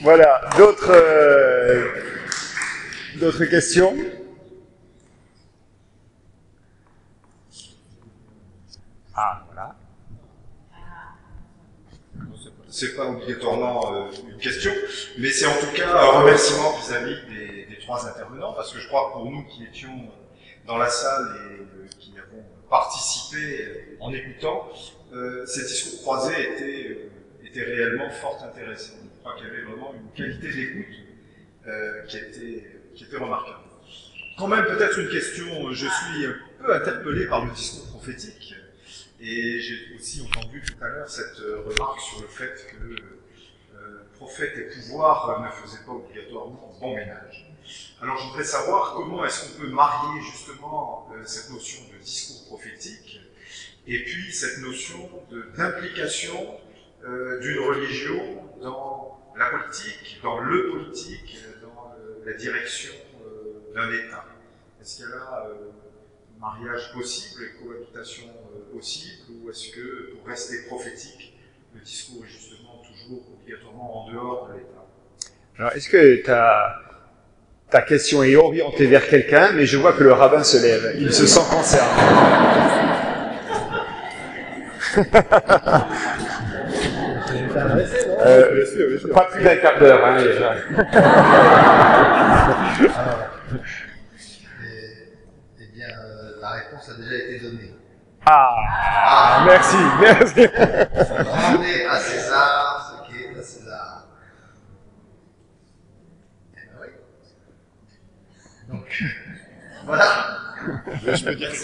Voilà, d'autres questions? Ah, voilà. C'est pas obligatoirement une question, mais c'est en tout cas un remerciement vis-à-vis des trois intervenants, parce que je crois que pour nous qui étions dans la salle et qui avons participé en écoutant, ces discours croisés étaient réellement fort intéressants. Je crois qu'il y avait vraiment une qualité d'écoute qui était remarquable. Quand même, peut-être une question, je suis un peu interpellé par le discours prophétique, et j'ai aussi entendu tout à l'heure cette remarque sur le fait que prophète et pouvoir ne faisaient pas obligatoirement bon ménage. Alors je voudrais savoir comment est-ce qu'on peut marier justement cette notion de discours prophétique et puis cette notion d'implication d'une religion dans la politique, dans le politique, dans la direction d'un État. Est-ce qu'il y a là mariage possible et cohabitation possible, ou est-ce que, pour rester prophétique, le discours est justement toujours obligatoirement en dehors de l'État? Alors, est-ce que ta question est orientée vers quelqu'un, mais je vois que le rabbin se lève, il se sent concerné. Pas plus d'un quart d'heure, hein, déjà. La réponse a déjà été donnée. Merci. Rendez à César ce qui est à César. Eh ben oui. Donc, voilà. Je peux dire que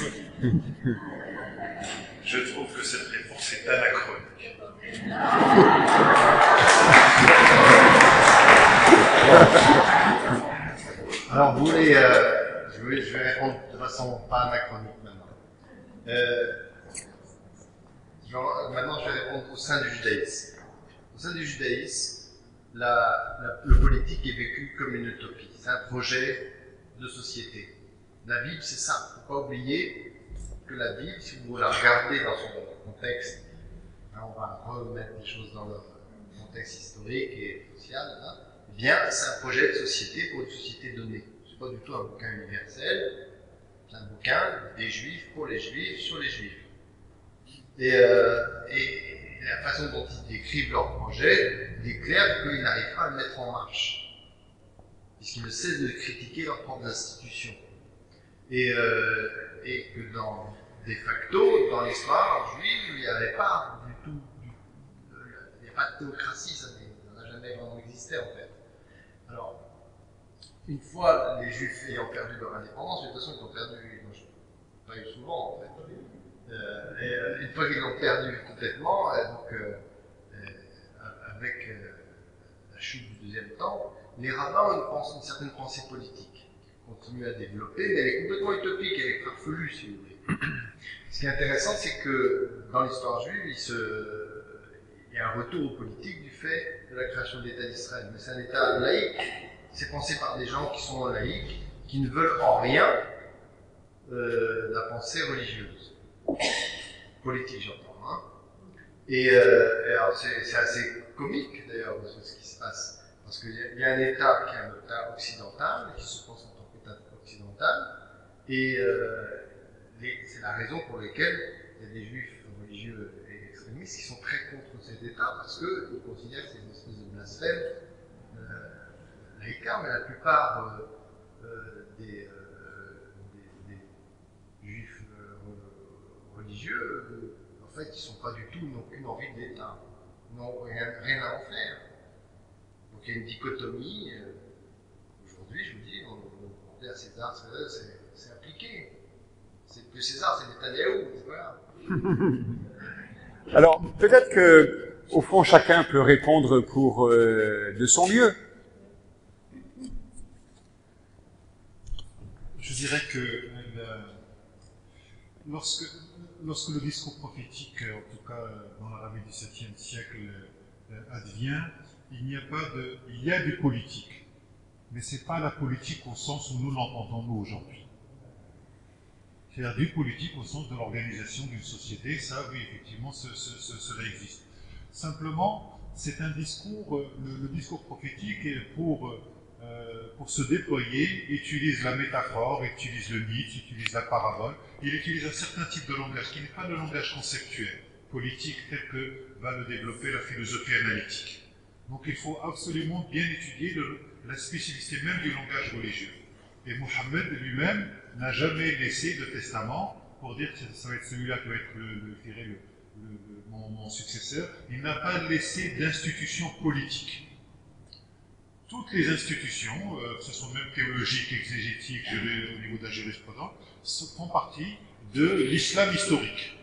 je trouve que cette réponse est anachronique. Alors, vous voulez, je vais répondre de façon pas anachronique maintenant. Maintenant, je vais répondre au sein du judaïsme. Au sein du judaïsme, le politique est vécu comme une utopie. C'est un projet de société. La Bible, c'est ça. Il ne faut pas oublier que la Bible, si vous la regardez dans son contexte, hein, on va remettre les choses dans leur contexte historique et social, hein, eh bien, c'est un projet de société pour une société donnée. Ce n'est pas du tout un bouquin universel, c'est un bouquin des Juifs, pour les Juifs, sur les Juifs. Et la façon dont ils décrivent leur projet, il est clair qu'ils n'arrivent pas à le mettre en marche, puisqu'ils ne cessent de critiquer leurs propres institutions. Et que de facto, dans l'histoire juive, il n'y avait pas du tout, il n'y a pas de théocratie, ça n'a jamais vraiment existé en fait. Alors, une fois les Juifs ayant perdu leur indépendance, de toute façon ils ont perdu, moi je pas eu souvent en fait, et une fois qu'ils l'ont perdu complètement, avec la chute du deuxième temps, les rabbins ont une certaine pensée politique. Continue à développer, mais elle est complètement utopique, elle est farfelue, si vous voulez. Ce qui est intéressant, c'est que dans l'histoire juive, il y a un retour au politique du fait de la création de l'État d'Israël. Mais c'est un État laïque, c'est pensé par des gens qui sont laïcs, qui ne veulent en rien la pensée religieuse. Politique, j'entends. Hein. Et alors, c'est assez comique, d'ailleurs, ce qui se passe. Parce qu'il y a un État qui est un État occidental, qui se pense en tant qu'État occidental, et c'est la raison pour laquelle il y a des juifs religieux et extrémistes qui sont très contre cet État, parce qu'ils considèrent que c'est une espèce de blasphème laïcaire, mais la plupart des juifs religieux, en fait, ils ne sont pas du tout, ils n'ont aucune envie de l'État, ils n'ont rien à en faire. Donc il y a une dichotomie. Aujourd'hui, je vous dis, on demandait à César, c'est appliqué. C'est plus César, c'est Netanyahou, voilà. Alors, peut-être que, au fond, chacun peut répondre de son mieux. Je dirais que lorsque le discours prophétique, en tout cas dans l'Arabie du 7e siècle, advient, il y a du politique, mais ce n'est pas la politique au sens où nous l'entendons nous aujourd'hui. C'est-à-dire du politique au sens de l'organisation d'une société, ça oui, effectivement, cela existe. Simplement, c'est un discours, le discours prophétique est pour se déployer, utilise la métaphore, utilise le mythe, utilise la parabole, il utilise un certain type de langage qui n'est pas le langage conceptuel, politique, tel que va le développer la philosophie analytique. Donc il faut absolument bien étudier la spécificité même du langage religieux. Et Mohammed lui-même n'a jamais laissé de testament pour dire que ça va être celui-là qui va être mon successeur. Il n'a pas laissé d'institution politique. Toutes les institutions, que ce soit même théologiques, exégétiques, au niveau de la jurisprudence, font partie de l'islam historique.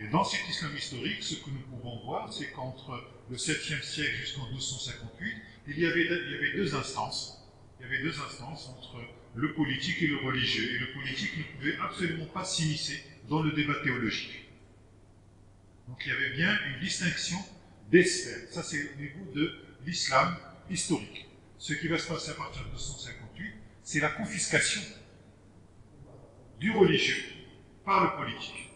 Et dans cet islam historique, ce que nous pouvons voir, c'est qu'entre le 7e siècle jusqu'en 1258, il y avait deux instances. Il y avait deux instances entre le politique et le religieux. Et le politique ne pouvait absolument pas s'immiscer dans le débat théologique. Donc il y avait bien une distinction des sphères. Ça, c'est au niveau de l'islam historique. Ce qui va se passer à partir de 1258, c'est la confiscation du religieux par le politique.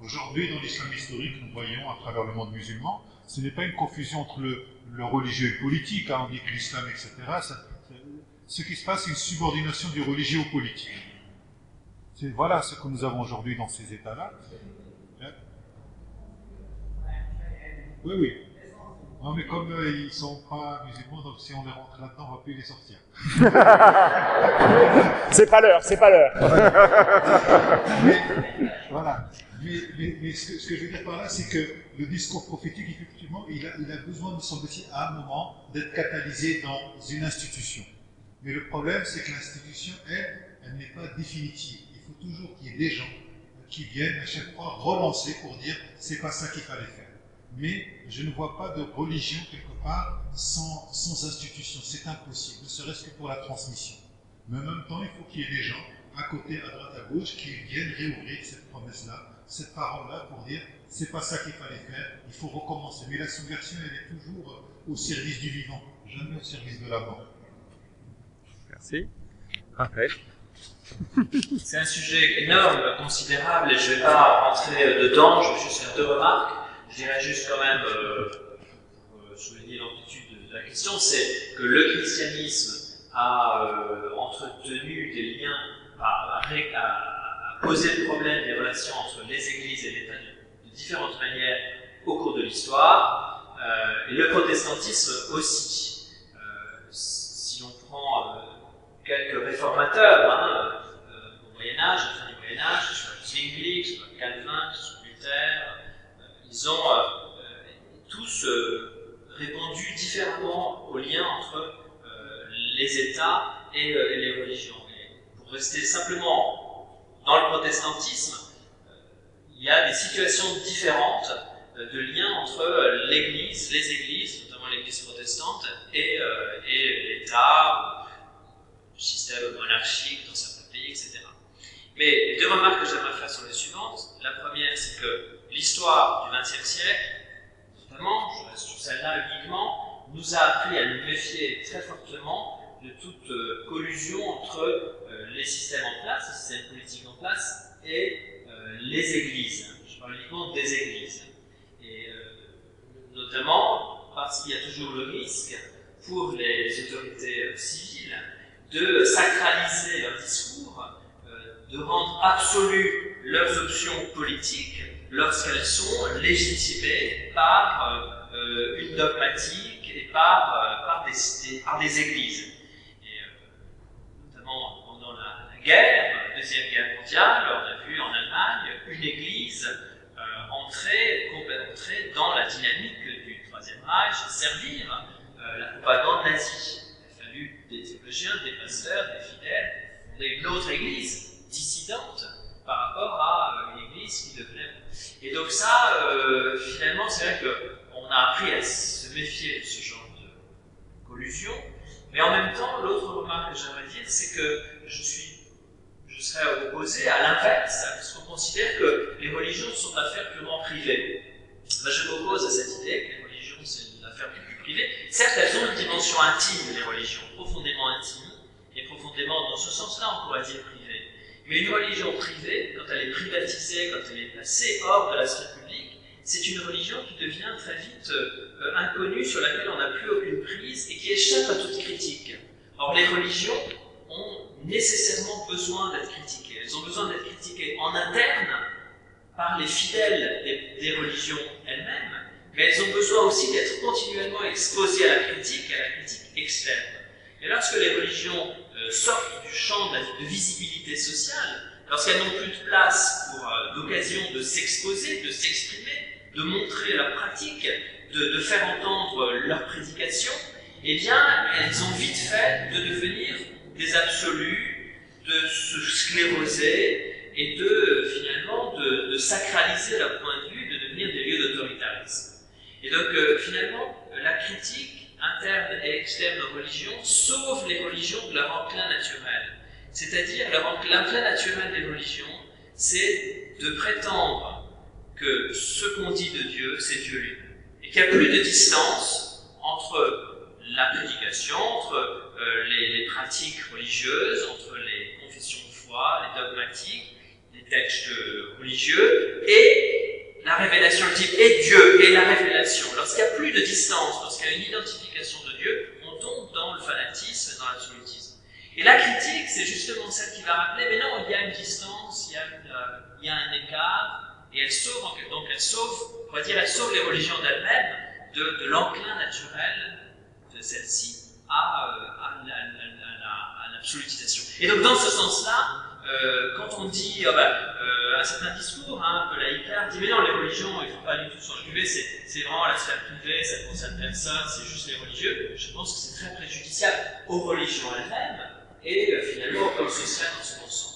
Aujourd'hui, dans l'islam historique, nous voyons à travers le monde musulman, ce n'est pas une confusion entre le religieux et le politique, hein, on dit que l'islam, etc. Ce qui se passe, c'est une subordination du religieux au politique. Voilà ce que nous avons aujourd'hui dans ces états-là. Oui, oui. Non, mais comme ils ne sont pas musulmans, donc si on les rentre là-dedans, on ne va plus les sortir. C'est pas l'heure, c'est pas l'heure. Voilà. Mais ce que je veux dire par là, c'est que le discours prophétique, effectivement, il a besoin, me semble-t-il, à un moment, d'être catalysé dans une institution. Mais le problème, c'est que l'institution, elle n'est pas définitive. Il faut toujours qu'il y ait des gens qui viennent à chaque fois relancer pour dire c'est pas ça qu'il fallait faire. Mais je ne vois pas de religion quelque part sans institution. C'est impossible, ne serait-ce que pour la transmission. Mais en même temps, il faut qu'il y ait des gens à côté, à droite, à gauche, qui viennent réouvrir cette promesse-là, cette parole-là pour dire c'est pas ça qu'il fallait faire, il faut recommencer. Mais la subversion, elle est toujours au service du vivant, jamais au service de la mort. Merci. Raphaël. C'est un sujet énorme, considérable, et je ne vais pas rentrer dedans, je vais juste faire deux remarques. Je dirais juste quand même, pour souligner l'amplitude de la question, c'est que le christianisme a entretenu des liens, a posé le problème des relations entre les églises et l'État de différentes manières au cours de l'histoire, et le protestantisme aussi. Si l'on prend quelques réformateurs au Moyen-Âge, à la fin du Moyen-Âge, que ce soit Zwingli, que ce soit Calvin, que ce soit Luther, ils ont tous répondu différemment au lien entre les États et les religions. Et pour rester simplement dans le protestantisme, il y a des situations différentes de lien entre l'Église, les églises, notamment l'Église protestante, et l'État, le système monarchique dans certains pays, etc. Mais les deux remarques que j'aimerais faire sont les suivantes. La première, c'est que l'histoire du XXe siècle, notamment, je reste sur celle-là uniquement, nous a appris à nous méfier très fortement de toute collusion entre les systèmes en place, les systèmes politiques en place, et les églises. Je parle uniquement des églises. Et notamment parce qu'il y a toujours le risque pour les autorités civiles de sacraliser leur discours, de rendre absolues leurs options politiques lorsqu'elles sont légitimées par une dogmatique et par des églises. Et notamment pendant la Deuxième Guerre mondiale, on a vu en Allemagne une église entrer dans la dynamique du Troisième Reich, servir la propagande nazie. Il a fallu des théologiens, des pasteurs, des fidèles fonder une autre église dissidente par rapport à une église qui devenait. Et donc ça, finalement, c'est vrai qu'on a appris à se méfier de ce genre de collusion, mais en même temps, l'autre remarque que j'aimerais dire, c'est que je serais opposé à l'inverse, parce qu'on considère que les religions sont une affaire purement privée. Ben, je m'oppose à cette idée que les religions, c'est une affaire plus privée. Certes, elles ont une dimension intime, les religions, profondément intime, et profondément, dans ce sens-là, on pourrait dire privée. Mais une religion privée, quand elle est privatisée, quand elle est placée hors de la sphère publique, c'est une religion qui devient très vite inconnue sur laquelle on n'a plus aucune prise et qui échappe à toute critique. Or, les religions ont nécessairement besoin d'être critiquées. Elles ont besoin d'être critiquées en interne par les fidèles des religions elles-mêmes, mais elles ont besoin aussi d'être continuellement exposées à la critique externe. Et lorsque les religions sortent du champ de visibilité sociale, lorsqu'elles n'ont plus de place pour l'occasion de s'exposer, de s'exprimer, de montrer leur pratique, de faire entendre leur prédication, eh bien, elles ont vite fait de devenir des absolus, de se scléroser et finalement de sacraliser leur point de vue, de devenir des lieux d'autoritarisme. Et donc, finalement, la critique interne et externe aux religions sauve les religions de leur enclin naturel. C'est-à-dire, l'enclin naturel des religions, c'est de prétendre que ce qu'on dit de Dieu, c'est Dieu lui-même. Et qu'il n'y a plus de distance entre la prédication, entre les pratiques religieuses, entre les confessions de foi, les dogmatiques, les textes religieux, et la révélation ultime, et Dieu, et la révélation. Lorsqu'il n'y a plus de distance, lorsqu'il y a une identification de Dieu, on tombe dans le fanatisme, dans l'absolutisme. Et la critique, c'est justement celle qui va rappeler, mais non, il y a une distance, il y a un écart, et elle sauve, donc elle sauve, on va dire, elle sauve les religions d'elles-mêmes de l'enclin naturel de celle-ci à l'absolutisation. Et donc dans ce sens-là, quand on dit un certain discours, un peu laïcaire, dit mais non, les religions, il ne faut pas du tout s'en occuper, c'est vraiment la sphère privée, ça ne concerne personne, c'est juste les religieux. Je pense que c'est très préjudiciable aux religions elles-mêmes et finalement au corps social dans son ensemble.